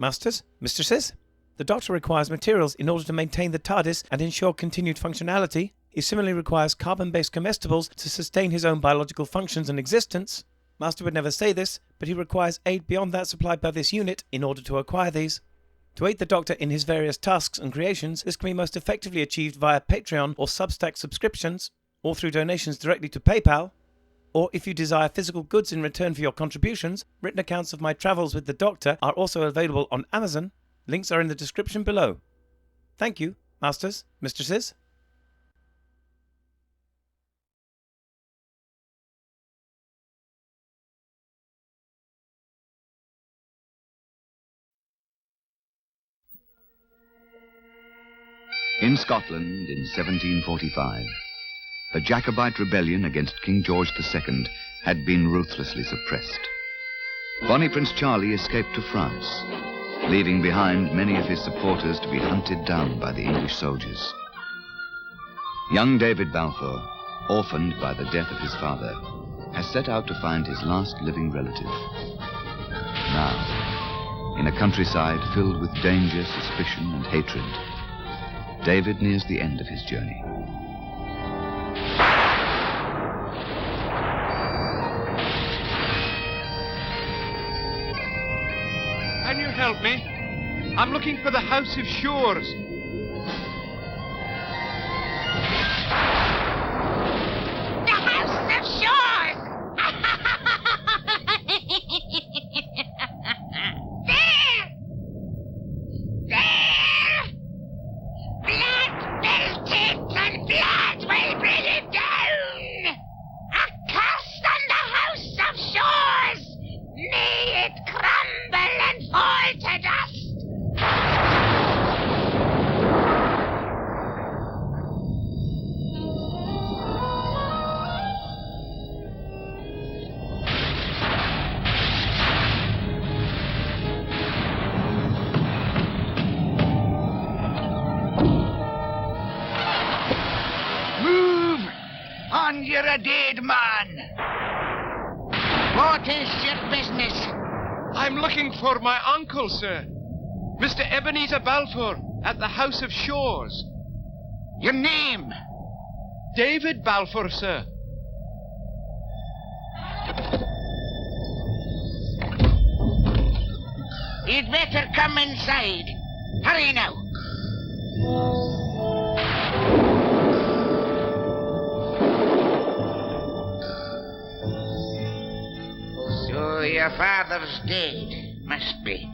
Masters, mistresses, the Doctor requires materials in order to maintain the TARDIS and ensure continued functionality. He similarly requires carbon-based comestibles to sustain his own biological functions and existence. Master would never say this, but he requires aid beyond that supplied by this unit in order to acquire these. To aid the Doctor in his various tasks and creations, this can be most effectively achieved via Patreon or Substack subscriptions, or through donations directly to PayPal. Or if you desire physical goods in return for your contributions, written accounts of my travels with the Doctor are also available on Amazon. Links are in the description below. Thank you, Masters, mistresses. In Scotland in 1745, the Jacobite rebellion against King George II had been ruthlessly suppressed. Bonnie Prince Charlie escaped to France, leaving behind many of his supporters to be hunted down by the English soldiers. Young David Balfour, orphaned by the death of his father, has set out to find his last living relative. Now, in a countryside filled with danger, suspicion, and hatred, David nears the end of his journey. Can you help me? I'm looking for the House of Shores. The House of Shores! There! There! Blood will take and blood will bring it down! A curse on the House of Shores! May it crumble and fall to dust! Move! On, you're a dead man! What is your business? I'm looking for my uncle, sir. Mr. Ebenezer Balfour at the House of Shores. Your name? David Balfour, sir. You'd better come inside. Hurry now. So your father's dead, must be,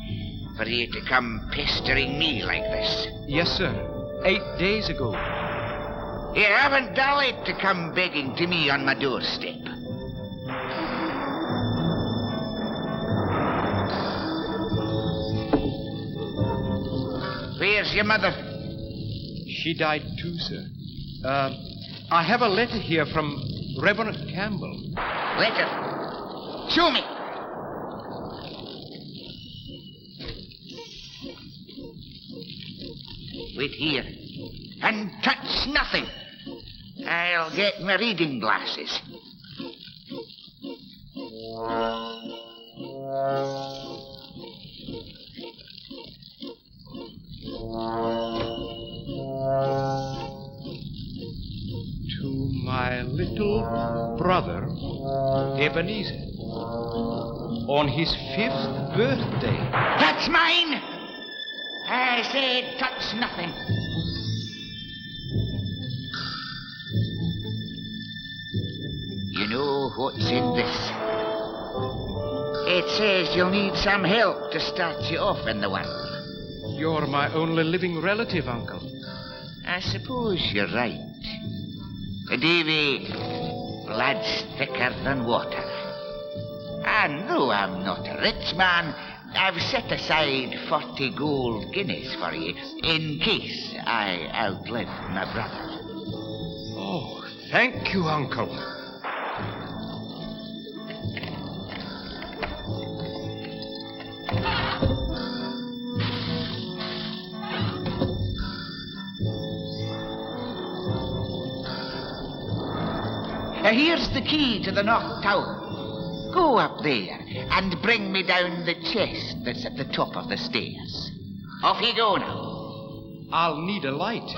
for you to come pestering me like this. Yes, sir. 8 days ago. You haven't dallied to come begging to me on my doorstep. Where's your mother? She died too, sir. I have a letter here from Reverend Campbell. Letter? Show me. Wait here. And touch nothing. I'll get my reading glasses. To my little brother, Ebenezer, on his 5th birthday. That's mine! I said touch nothing. You know what's in this? It says you'll need some help to start you off in the world. You're my only living relative, Uncle. I suppose you're right. Davy, blood's thicker than water. And though I'm not a rich man, I've set aside 40 gold guineas for you in case I outlive my brother. Oh, thank you, Uncle. Here's the key to the North Tower. Go up there and bring me down the chest that's at the top of the stairs. Off you go now. I'll need a light.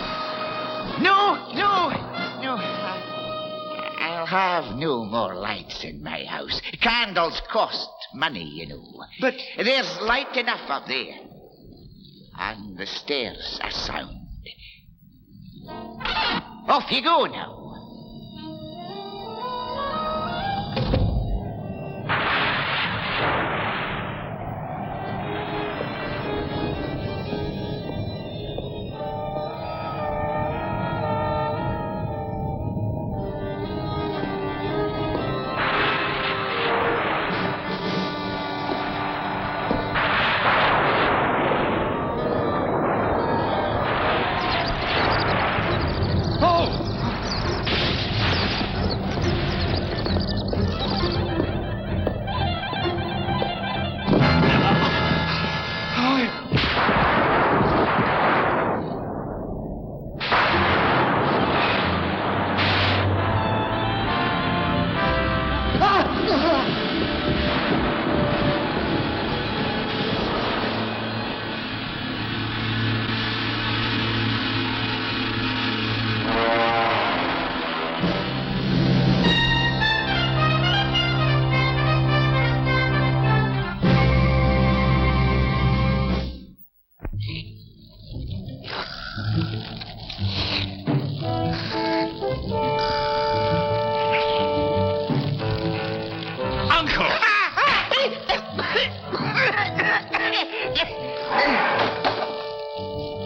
No. I'll have no more lights in my house. Candles cost money, you know. But there's light enough up there. And the stairs are sound. Off you go now.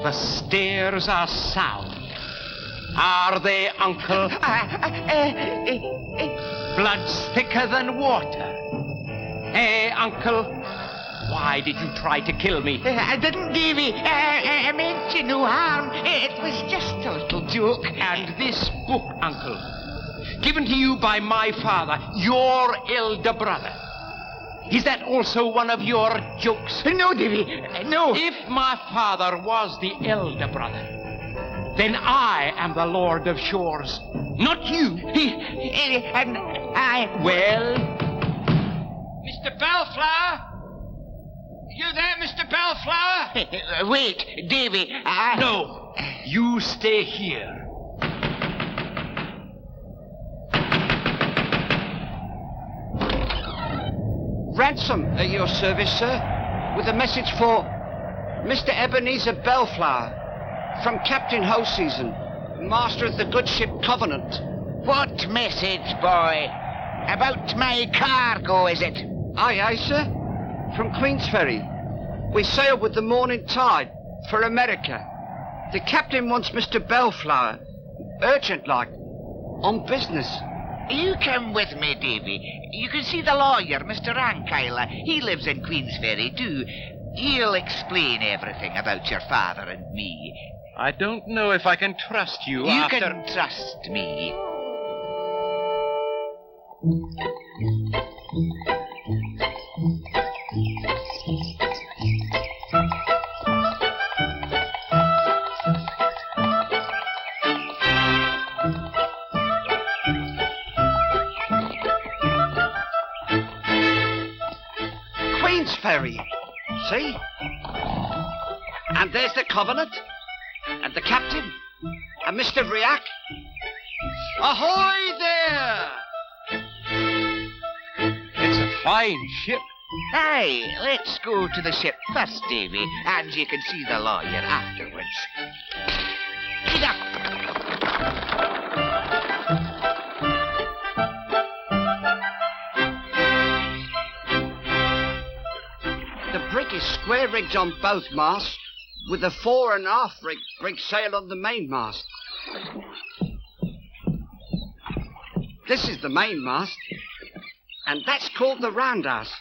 The stairs are sound. Are they, Uncle? Blood's thicker than water. Eh, Uncle? Why did you try to kill me? I didn't, Davy. I meant you no harm. It was just a little joke. And this book, Uncle, given to you by my father, your elder brother. Is that also one of your jokes? No, Davy, no. If my father was the elder brother, then I am the Lord of Shores, not you. And I... Well? Mr. Bellflower? You there, Mr. Bellflower? Wait, Davy, No, you stay here. Ransom at your service, sir, with a message for Mr. Ebenezer Bellflower from Captain Hoseason, master of the good ship Covenant. What message, boy? About my cargo, is it? Aye, sir. From Queensferry. We sailed with the morning tide for America. The captain wants Mr. Bellflower, urgent-like, on business. You come with me, Davy. You can see the lawyer, Mr. Rankyler. He lives in Queensferry, too. He'll explain everything about your father and me. I don't know if I can trust you after... You can trust me. Queensferry. See? And there's the Covenant, and the captain, and Mr. Riak. Ahoy there! It's a fine ship. Aye, let's go to the ship first, Davy, and you can see the lawyer afterwards. Get up! The brig is square rigged on both masts, with a fore and aft rig sail on the mainmast. This is the mainmast, and that's called the roundhouse.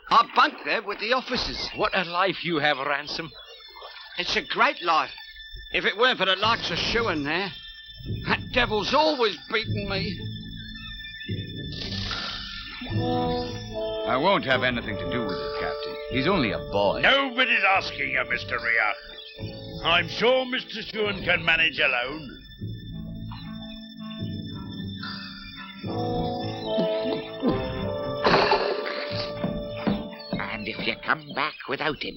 I bunk there with the officers. What a life you have, Ransom. It's a great life, if it weren't for the likes of Shuan there. That devil's always beaten me. I won't have anything to do with it, Captain. He's only a boy. Nobody's asking you, Mr. Riach. I'm sure Mr. Shuan can manage alone. if you come back without him,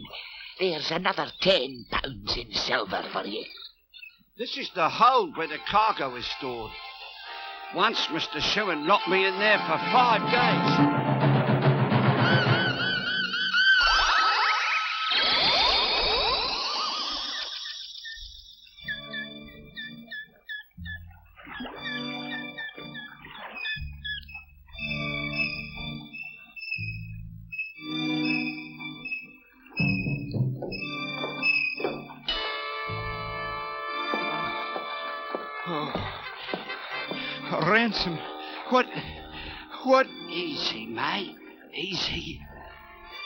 there's another £10 in silver for you. This is the hold where the cargo is stored. Once Mr. Shuan locked me in there for 5 days. Ransom, what? Easy, mate. Easy.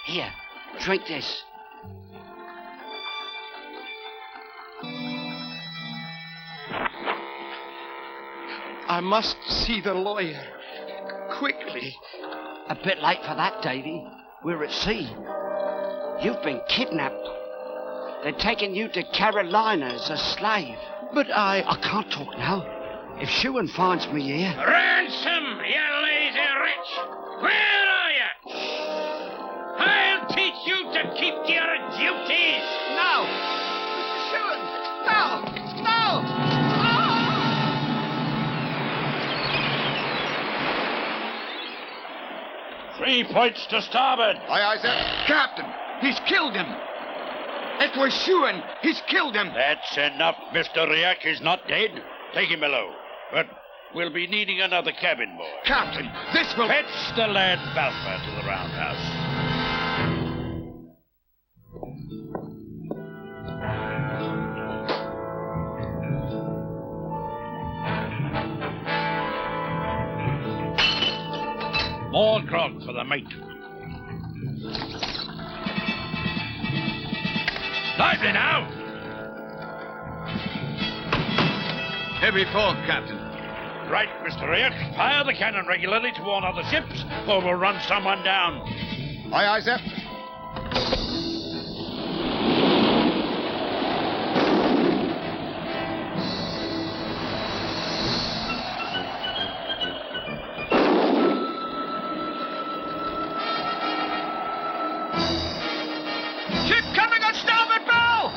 Here, drink this. I must see the lawyer. Quickly. A bit late for that, Davy. We're at sea. You've been kidnapped. They're taking you to Carolina as a slave. But I can't talk now. If Shuan finds me here... Ransom, you lazy wretch! Where are you? I'll teach you to keep to your duties! No! Mr. Shuan! No! No! Oh! 3 points to starboard! Aye, aye, sir. Captain, he's killed him. It was Shuan. He's killed him. That's enough. Mr. Riak is not dead. Take him below. But we'll be needing another cabin boy. Captain, this will... Fetch the lad Balfour to the roundhouse. More grog for the mate. Lively now! Heavy fog, Captain. Right, Mr. Riak. Fire the cannon regularly to warn other ships, or we'll run someone down. Aye, aye, sir. Ship coming on starboard bow!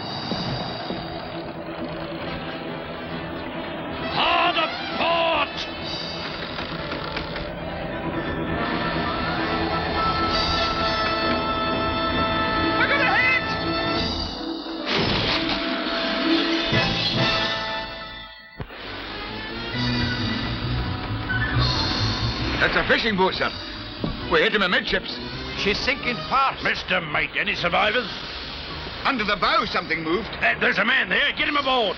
Hard a port! We're gonna hit! That's a fishing boat, sir. We hit him amidships. She's sinking fast. Mr. Mate, any survivors? Under the bow, something moved. There's a man there. Get him aboard.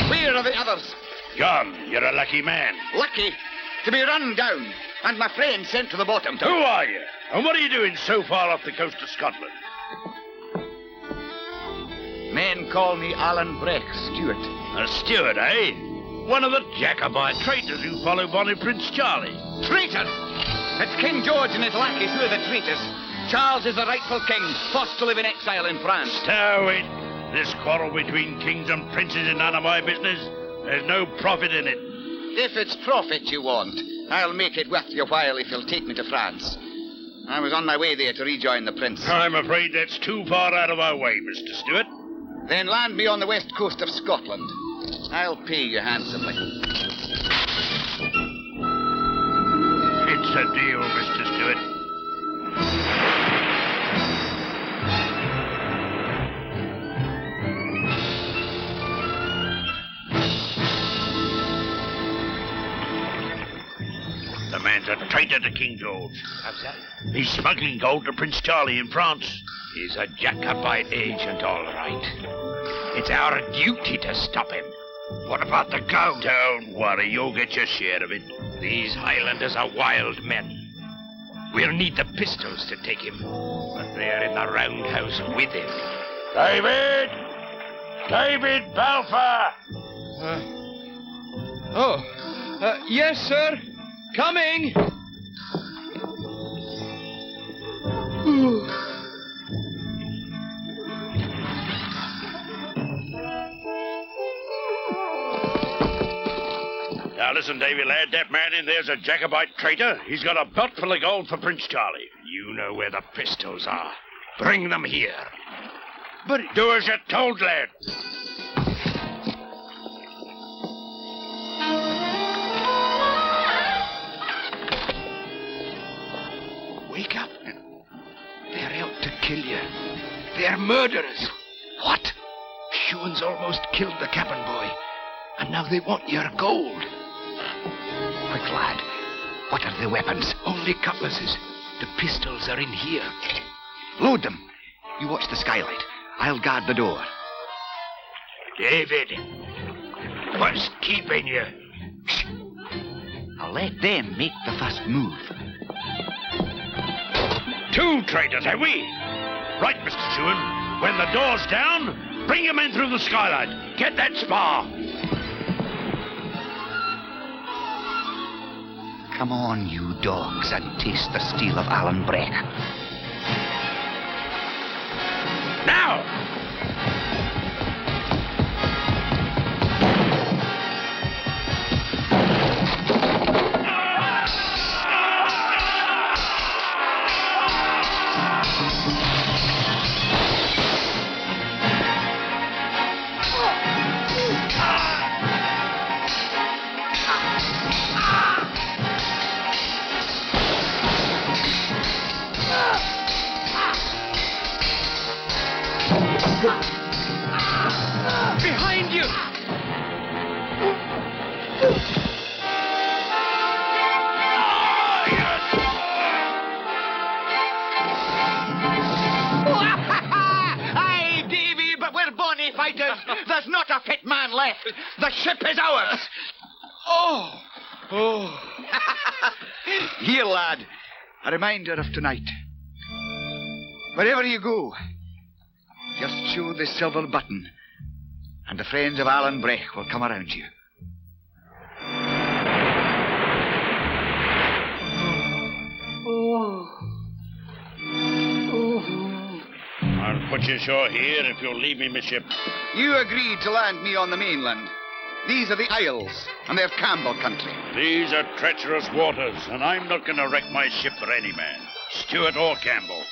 Where are the others? John, you're a lucky man. Lucky to be run down and my friend sent to the bottom. Who are you? And what are you doing so far off the coast of Scotland? Men call me Alan Breck, Stewart. A steward, eh? One of the Jacobite traitors who follow bonny Prince Charlie. Traitor! It's King George and his lackeys who are the traitors. Charles is the rightful king, forced to live in exile in France. Stow it. This quarrel between kings and princes is none of my business. There's no profit in it. If it's profit you want, I'll make it worth your while if you'll take me to France. I was on my way there to rejoin the prince. I'm afraid that's too far out of our way, Mr. Stewart. Then land me on the west coast of Scotland. I'll pay you handsomely. It's a deal, Mr. Stewart. The man's a traitor to King George. How's that? He's smuggling gold to Prince Charlie in France. He's a Jacobite agent, all right. It's our duty to stop him. What about the gold? Don't worry, you'll get your share of it. These Highlanders are wild men. We'll need the pistols to take him, but they're in the roundhouse with him. David! David Balfour! Yes, sir. Coming. Now, listen, Davy, lad, that man in there's a Jacobite traitor. He's got a belt full of gold for Prince Charlie. You know where the pistols are. Bring them here. But do as you're told, lad. Wake up. They're out to kill you. They're murderers. What? Sean's almost killed the cabin boy. And now they want your gold. Quick, lad. What are the weapons? Only cutlasses. The pistols are in here. Load them. You watch the skylight. I'll guard the door. David, what's keeping you? Shh. I'll let them make the first move. 2 traitors, have we? Right, Mr. Sewin. When the door's down, bring your men through the skylight. Get that spar. Come on, you dogs, and taste the steel of Alan Breck. Now! Behind you! Aye, Davy, but we're bonny fighters. There's not a fit man left. The ship is ours. Oh. Here, lad, a reminder of tonight. Wherever you go, just show the silver button, and the friends of Alan Breck will come around you. I'll put you ashore here if you'll leave me, my ship. You agreed to land me on the mainland. These are the Isles, and they're Campbell country. These are treacherous waters, and I'm not going to wreck my ship for any man, Stuart or Campbell.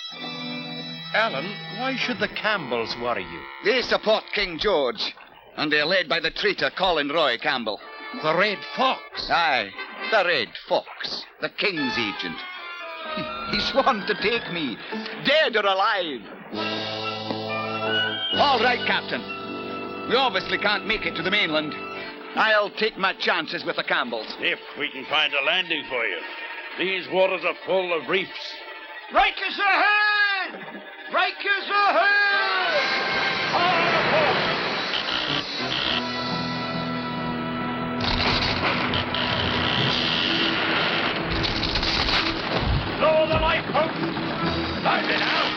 Alan, why should the Campbells worry you? They support King George, and they're led by the traitor Colin Roy Campbell. The Red Fox. Aye, the Red Fox, the King's agent. He sworn to take me, dead or alive. All right, Captain. We obviously can't make it to the mainland. I'll take my chances with the Campbells. If we can find a landing for you. These waters are full of reefs. Breakers ahead! Breakers ahead! Lower the lifeboat! Dive it out!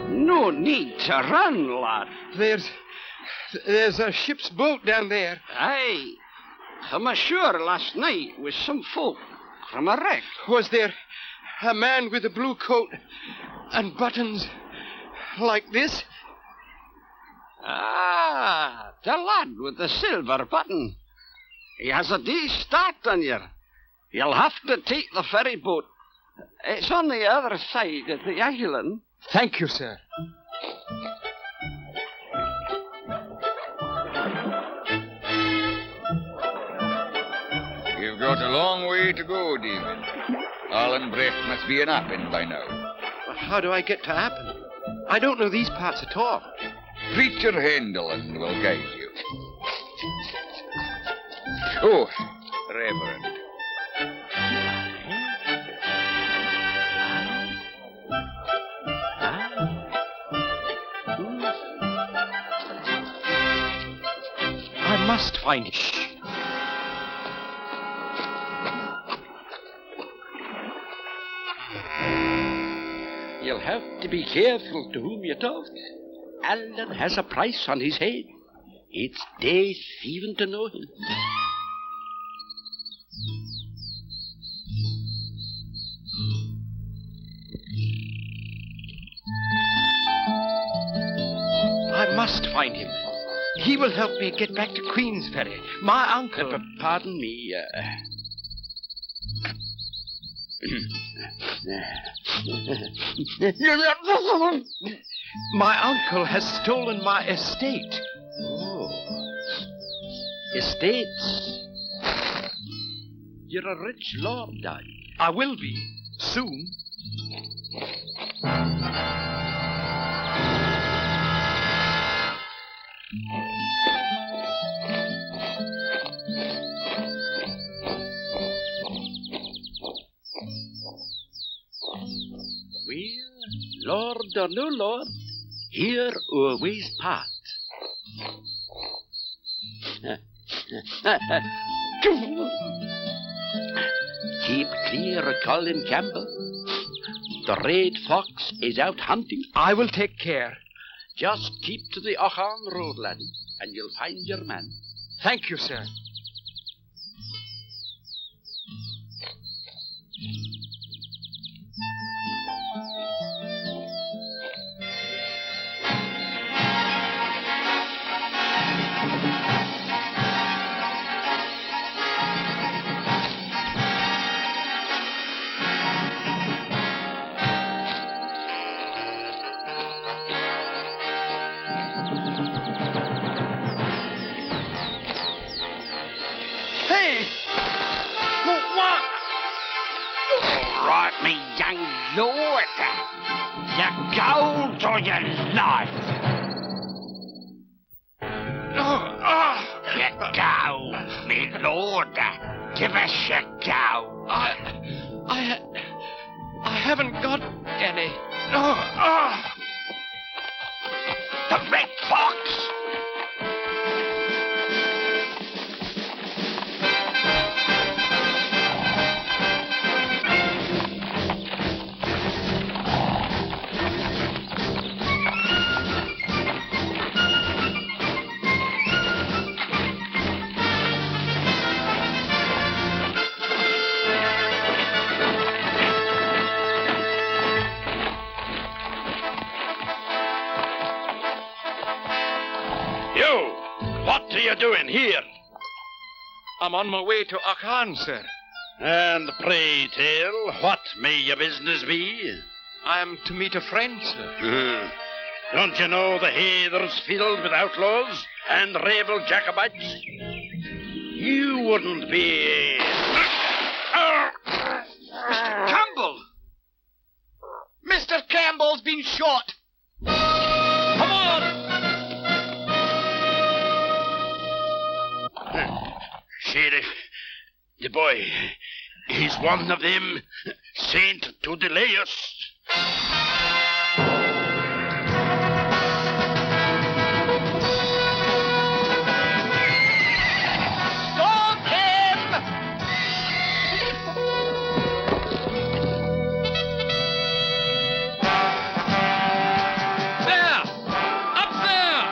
No need to run, lad. There's a ship's boat down there. Aye. Come ashore last night with some folk from a wreck. Was there a man with a blue coat and buttons like this? Ah, the lad with the silver button. He has a day's start on you. You'll have to take the ferry boat It's on the other side of the island. Thank you, sir. You've got a long way to go, David. Allenbrecht must be in Appin by now. But how do I get to Appin? I don't know these parts at all. Preacher Hendelin will guide you. Oh, Reverend. I must find it. You'll have to be careful to whom you talk. Allen has a price on his head. It's death even to know him. I must find him. He will help me get back to Queensferry. My uncle... pardon me, My uncle has stolen my estate. Oh. Estates? You're a rich lord, Dad. I will be. Soon. Well, lord or no lord, here our ways part. Keep clear of Colin Campbell. The red fox is out hunting. I will take care. Just keep to the Auchan road, laddie, and you'll find your man. Thank you, sir. Hey! What? All right, me young lord. Your gold or your life? Your gold, me lord. Give us your gold. I haven't got any. The red fox. You, what are you doing here? I'm on my way to Auchan, sir. And pray tell, what may your business be? I'm to meet a friend, sir. Don't you know the heather's filled with outlaws and rebel Jacobites? You wouldn't be... Campbell! Mr. Campbell's been shot! Come on! Sheriff, the boy, he's one of them sent to delay us. Stop him! There! Up there!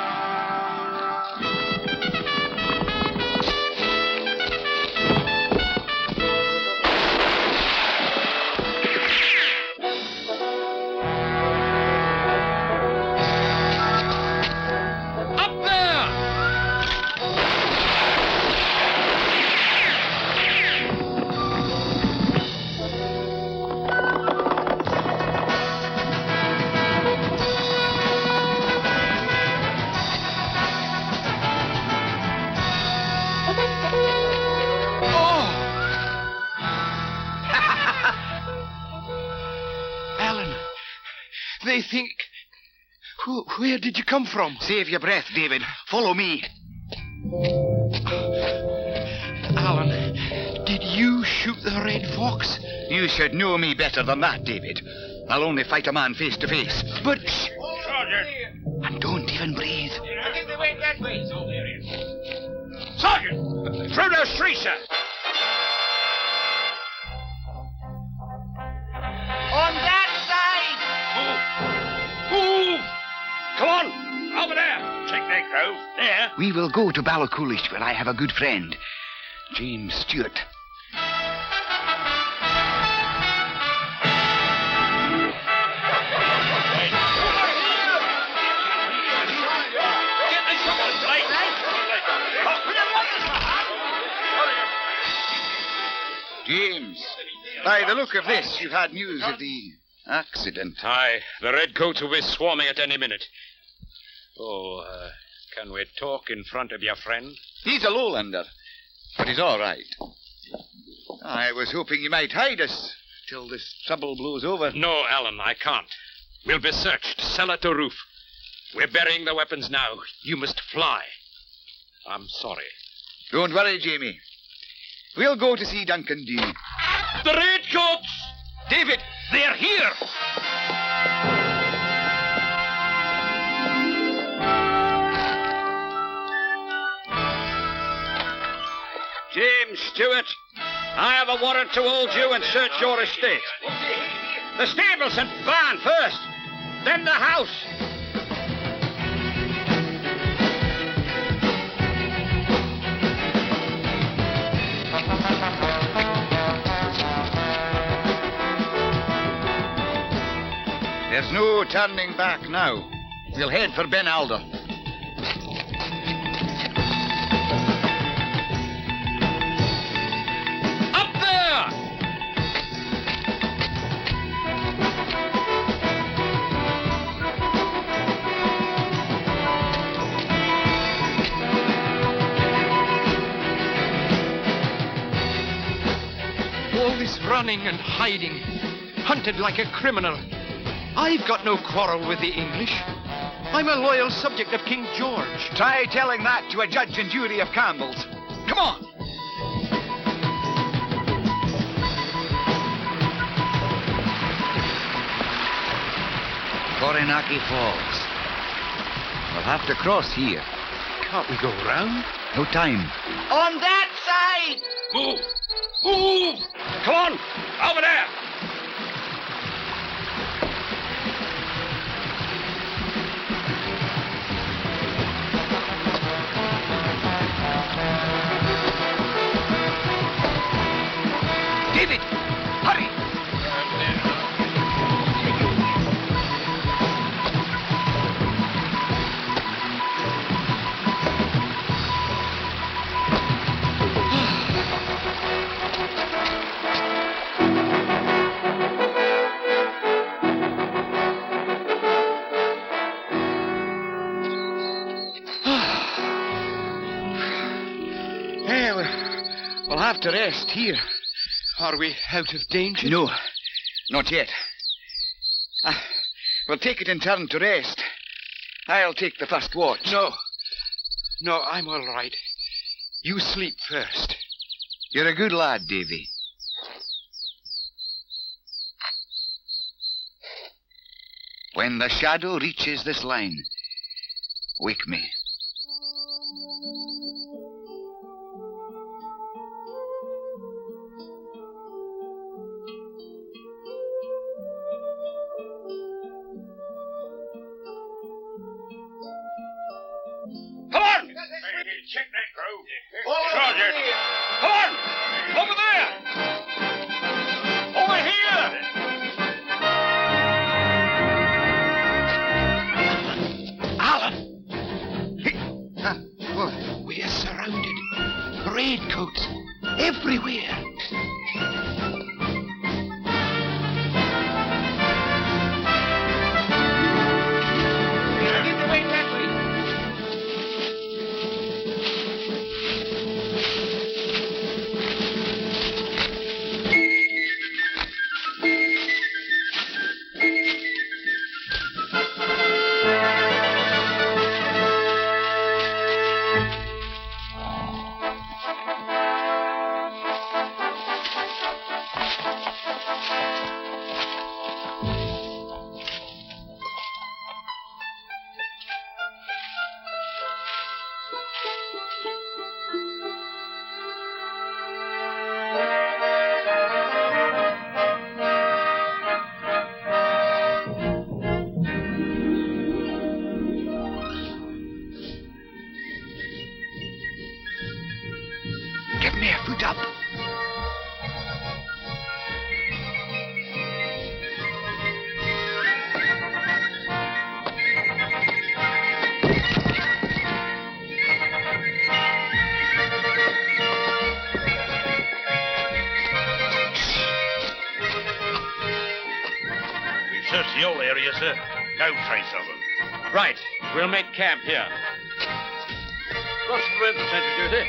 they think... Where did you come from? Save your breath, David. Follow me. Alan, did you shoot the Red Fox? You should know me better than that, David. I'll only fight a man face to face. But... Sergeant! And don't even breathe. I think they went that way. So there it is. Sergeant! Through those trees, sir! On that side! Move! Come on! Over there! Take that grove. There. We will go to Ballacoolish, where I have a good friend, James Stewart. James, by the look of this, you've had news of the accident. Aye, the redcoats will be swarming at any minute. Can we talk in front of your friend? He's a lowlander, but he's all right. I was hoping you might hide us till this trouble blows over. No, Alan, I can't. We'll be searched, cellar to roof. We're burying the weapons now. You must fly. I'm sorry. Don't worry, Jamie. We'll go to see Duncan Dew. The redcoats! David, They're here! James Stewart, I have a warrant to hold you and search your estate. The stables and barn first, then the house. there's no turning back now. We'll head for Ben Alder. Up there! all this running and hiding, hunted like a criminal. I've got no quarrel with the English. I'm a loyal subject of King George. Try telling that to a judge and jury of Campbells. Come on. Coronaki Falls. We'll have to cross here. Can't we go round? No time. On that side! Move! Move! Come on! Over there! David, hurry! We'll have to rest here. Are we out of danger? No, not yet. We'll take it in turn to rest. I'll take the first watch. No, I'm all right. You sleep first. You're a good lad, Davy. When the shadow reaches this line, wake me. Come on! Check that grove. Sergeant! Come on! Over there! Over here! Alan! Search the whole area, sir. No trace of them. Right. We'll make camp here. What's the sentry duty?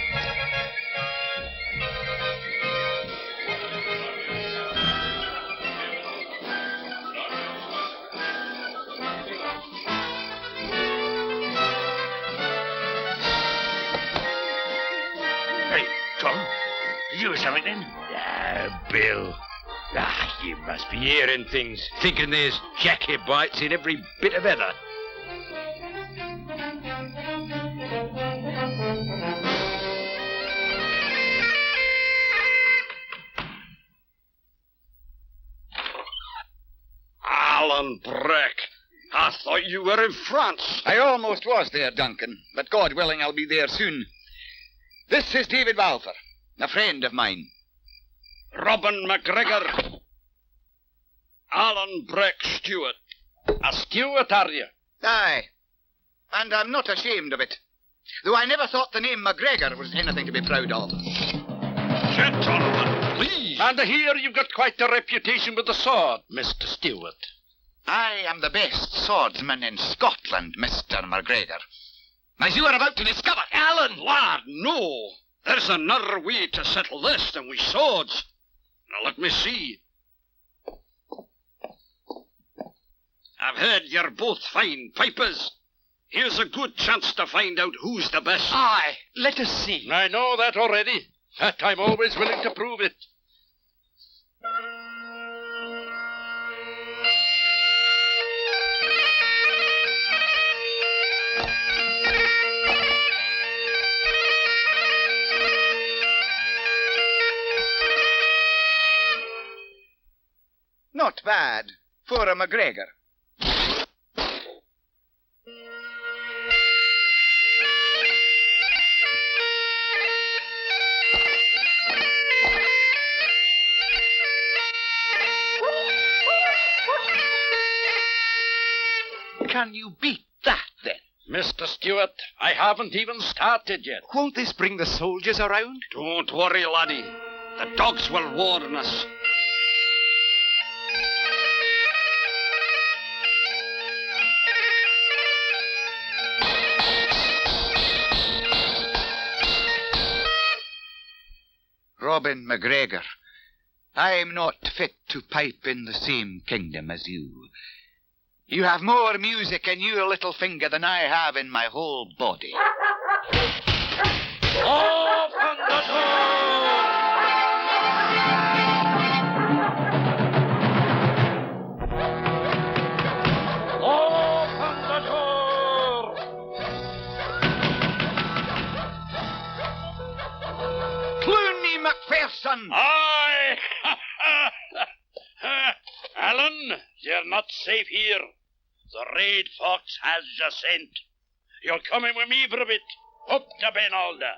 Hey, Tom, did you hear something then? Bill. You must be hearing things, thinking there's Jacobites in every bit of heather. Alan Breck. I thought you were in France. I almost was there, Duncan, but God willing, I'll be there soon. This is David Balfour, a friend of mine. Robin McGregor. Alan Breck Stewart. A Stewart, are you? Aye, and I'm not ashamed of it, though I never thought the name McGregor was anything to be proud of. Gentlemen, please. And here you've got quite a reputation with the sword, Mr. Stewart. I am the best swordsman in Scotland, Mr. McGregor, as you are about to discover. Alan, lad, no. There's another way to settle this than with swords. Now let me see. I've heard you're both fine pipers. Here's a good chance to find out who's the best. Aye, let us see. I know that already. But I'm always willing to prove it. Not bad for a McGregor. Can you beat that, then? Mr. Stewart, I haven't even started yet. Won't this bring the soldiers around? Don't worry, laddie. The dogs will warn us. Robin McGregor, I'm not fit to pipe in the same kingdom as you. You have more music in your little finger than I have in my whole body. Open the door! Open the door! Clooney Macpherson! Aye! Alan, you're not safe here. The Red Fox has your scent. You're coming with me for a bit. Up to Ben Alder.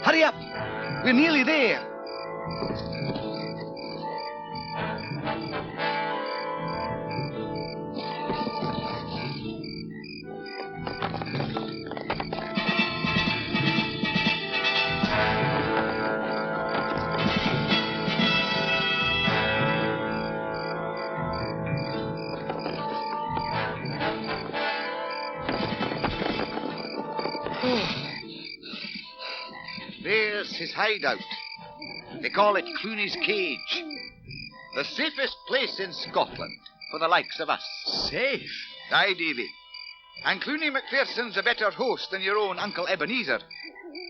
Hurry up! We're nearly there. There's his hideout. They call it Clooney's Cage. The safest place in Scotland for the likes of us. Safe? Aye, Davy. And Clooney Macpherson's a better host than your own Uncle Ebenezer.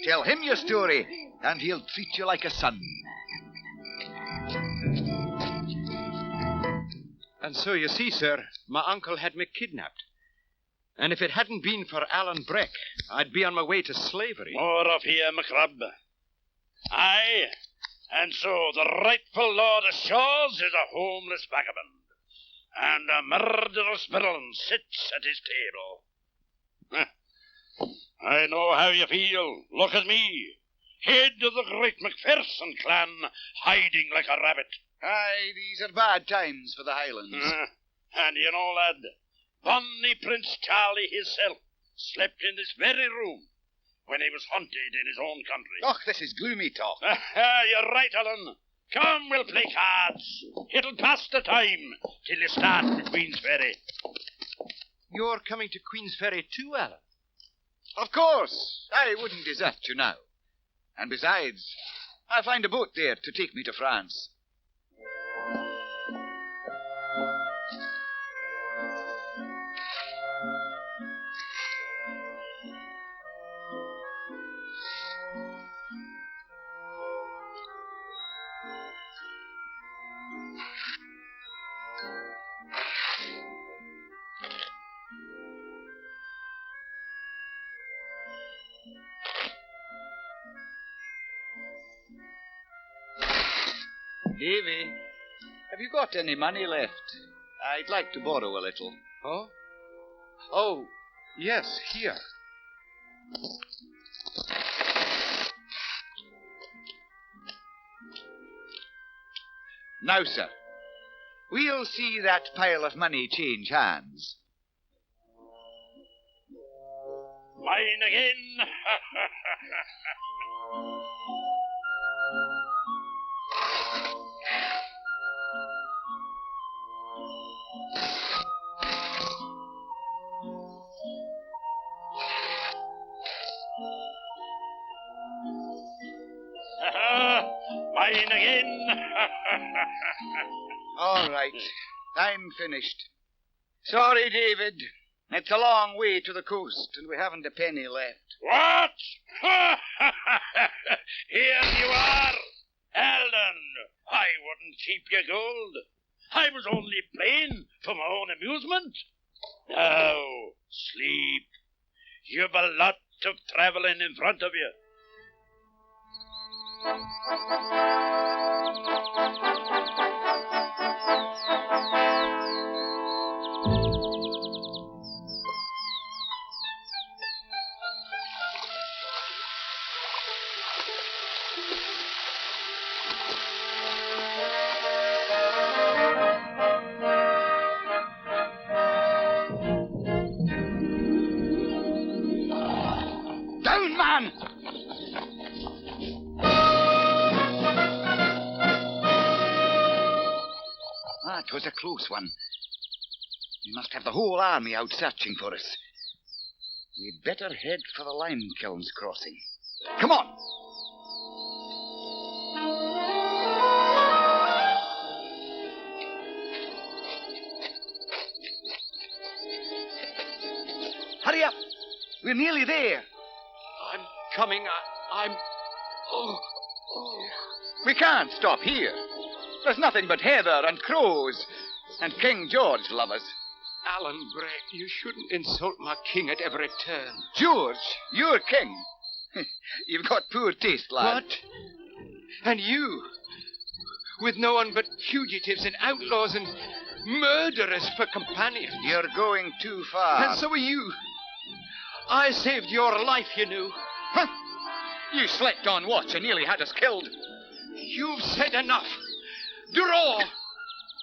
Tell him your story, and he'll treat you like a son. And so you see, sir, my uncle had me kidnapped. And if it hadn't been for Alan Breck, I'd be on my way to slavery. More of here, McRub. Aye, and so the rightful Lord of Shaw's is a homeless vagabond, and a murderous villain sits at his table. I know how you feel. Look at me, head of the great MacPherson clan, hiding like a rabbit. Aye, these are bad times for the Highlands. And you know, lad, bonny Prince Charlie himself slept in this very room when he was hunted in his own country. Oh, this is gloomy talk. You're right, Alan. Come, we'll play cards. It'll pass the time till you start for Queensferry. You're coming to Queensferry too, Alan? Of course. I wouldn't desert you now. And besides, I'll find a boat there to take me to France. Davy, have you got any money left? I'd like to borrow a little. Oh? Oh, yes, here. Now, sir, we'll see that pile of money change hands. Mine again. Mine again. All right, I'm finished. Sorry, David. It's a long way to the coast, and we haven't a penny left. What? Here you are, Alan. I wouldn't keep your gold. I was only playing for my own amusement. Now, sleep. You've a lot of travelling in front of you. Down, man! That was a close one. We must have the whole army out searching for us. We'd better head for the lime kilns crossing. Come on! Hurry up! We're nearly there. I'm coming. I'm... We can't stop here. There's nothing but heather and crows and King George lovers. Alan Breck, you shouldn't insult my king at every turn. George, you're king. You've got poor taste, lad. What? And you, with no one but fugitives and outlaws and murderers for companions. You're going too far. And so are you. I saved your life, you knew. Huh? You slept on watch and nearly had us killed. You've said enough. Draw!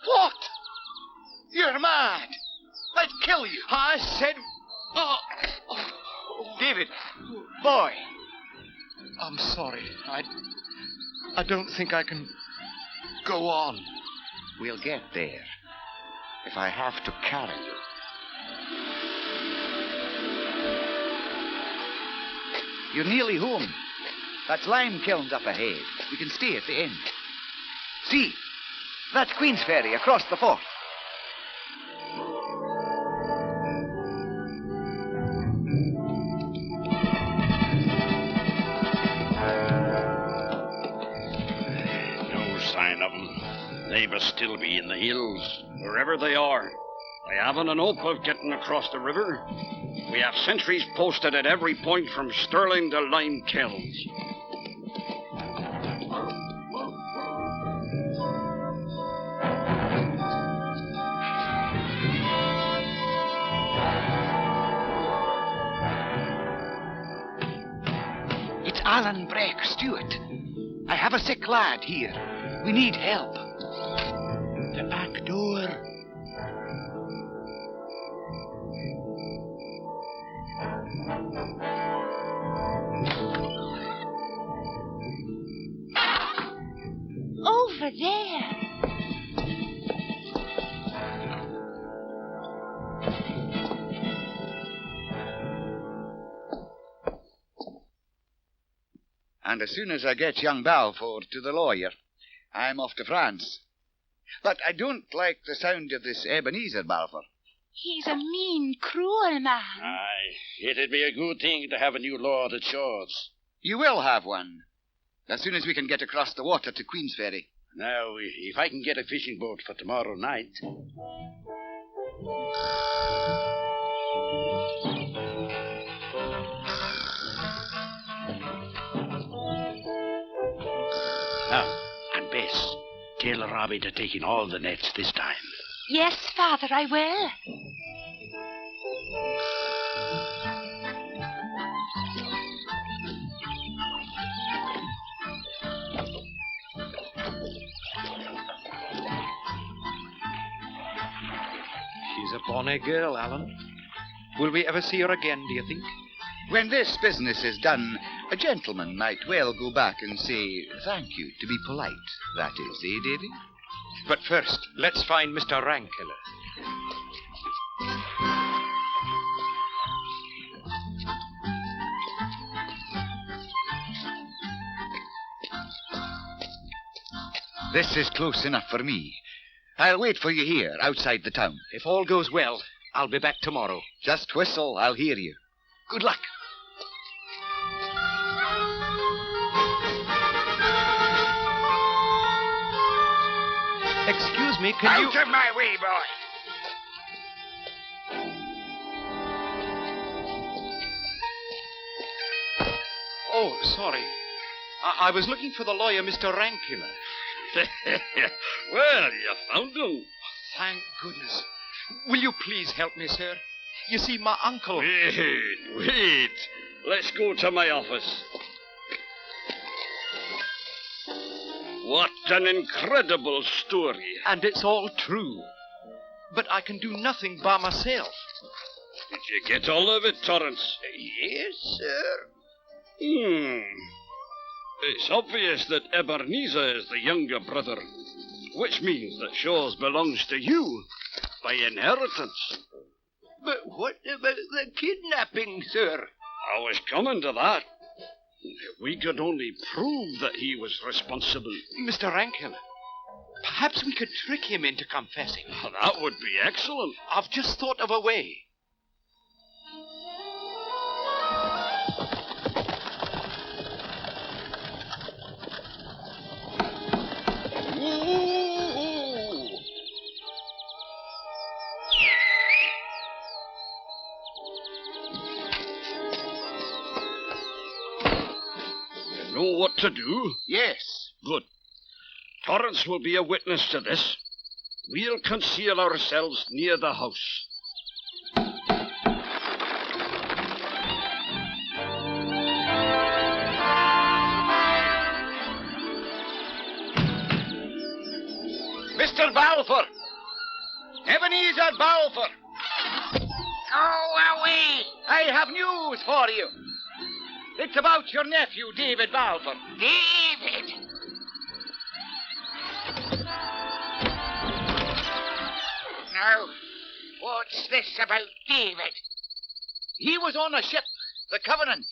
What? You're mad. I'd kill you. I said... David, boy. I'm sorry. I don't think I can go on. We'll get there. If I have to carry you. You're nearly home. That's lime kilns up ahead. We can stay at the end. See, that's Queensferry across the fort. No sign of them. They must still be in the hills. Wherever they are, I haven't an hope of getting across the river. We have sentries posted at every point from Stirling to Lime Kells. It's Alan Breck, Stewart. I have a sick lad here. We need help. The back door. Over there. And as soon as I get young Balfour to the lawyer, I'm off to France. But I don't like the sound of this Ebenezer Balfour. He's a mean, cruel man. Aye, it'd be a good thing to have a new lord at Shaw's. You will have one, as soon as we can get across the water to Queensferry. Now, if I can get a fishing boat for tomorrow night... And Bess, tell Robbie to take in all the nets this time. Yes, Father, I will. She's a bonny girl, Alan. Will we ever see her again, do you think? When this business is done, a gentleman might well go back and say thank you, to be polite, that is, eh, Davy? But first, let's find Mr. Rankiller. This is close enough for me. I'll wait for you here, outside the town. If all goes well, I'll be back tomorrow. Just whistle, I'll hear you. Good luck. Excuse me, can you... Out of my way, boy! Oh, sorry. I was looking for the lawyer, Mr. Rankiller. Well, you found him. Thank goodness. Will you please help me, sir? You see, my uncle... Wait. Let's go to my office. What an incredible story. And it's all true. But I can do nothing by myself. Did you get all of it, Torrance? Yes, sir. It's obvious that Ebenezer is the younger brother, which means that Shaw's belongs to you by inheritance. But what about the kidnapping, sir? I was coming to that. If we could only prove that he was responsible. Mr. Rankiller, perhaps we could trick him into confessing. That would be excellent. I've just thought of a way. Know what to do? Yes. Good. Torrance will be a witness to this. We'll conceal ourselves near the house. Mr. Balfour! Ebenezer Balfour! Go away! I have news for you. It's about your nephew, David Balfour. David! Now, what's this about David? He was on a ship, the Covenant.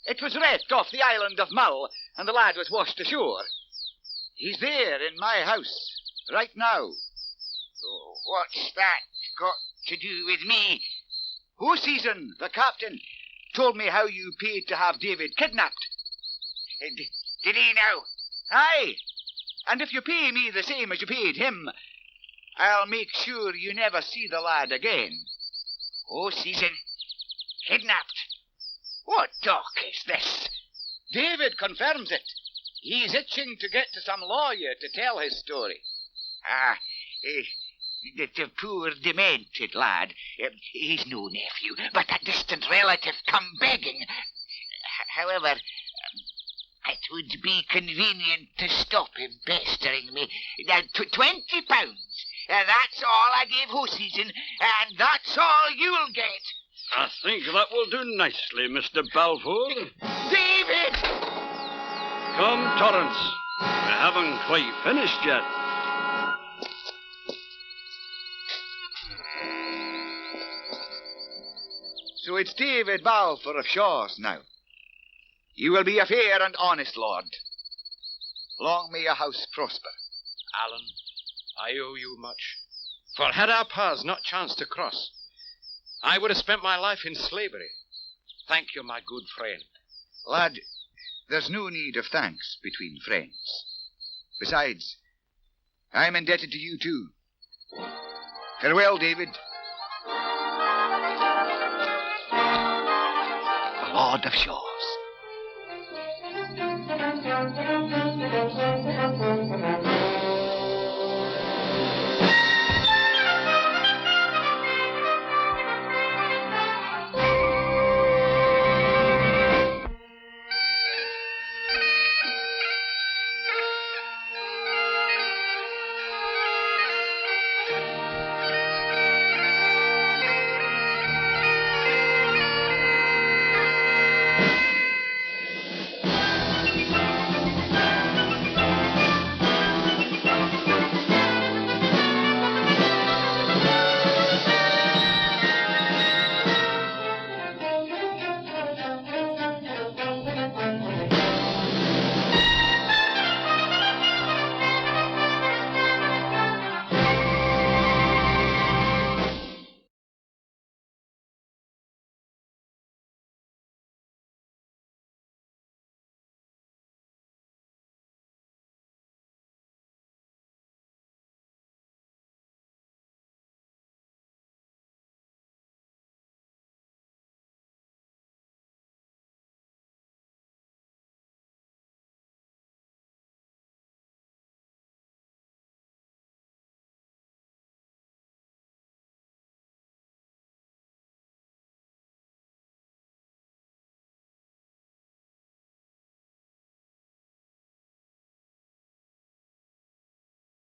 It was wrecked off the island of Mull, and the lad was washed ashore. He's there in my house, right now. Oh, what's that got to do with me? Hoseason, the captain, told me how you paid to have David kidnapped. Did he know? Aye, and if you pay me the same as you paid him, I'll make sure you never see the lad again. Oh, Susan, kidnapped. What talk is this? David confirms it. He's itching to get to some lawyer to tell his story. The poor demented lad. He's no nephew, but a distant relative come begging. However, it would be convenient to stop him pestering me. Now, £20. That's all I gave Susan, and that's all you'll get. I think that will do nicely, Mr. Balfour. David! Come, Torrance. We haven't quite finished yet. So it's David Balfour of Shaw's now. You will be a fair and honest lord. Long may your house prosper. Alan, I owe you much. For had our paths not chanced to cross, I would have spent my life in slavery. Thank you, my good friend. Lad, there's no need of thanks between friends. Besides, I'm indebted to you too. Farewell, David. The Lord of Shaw's.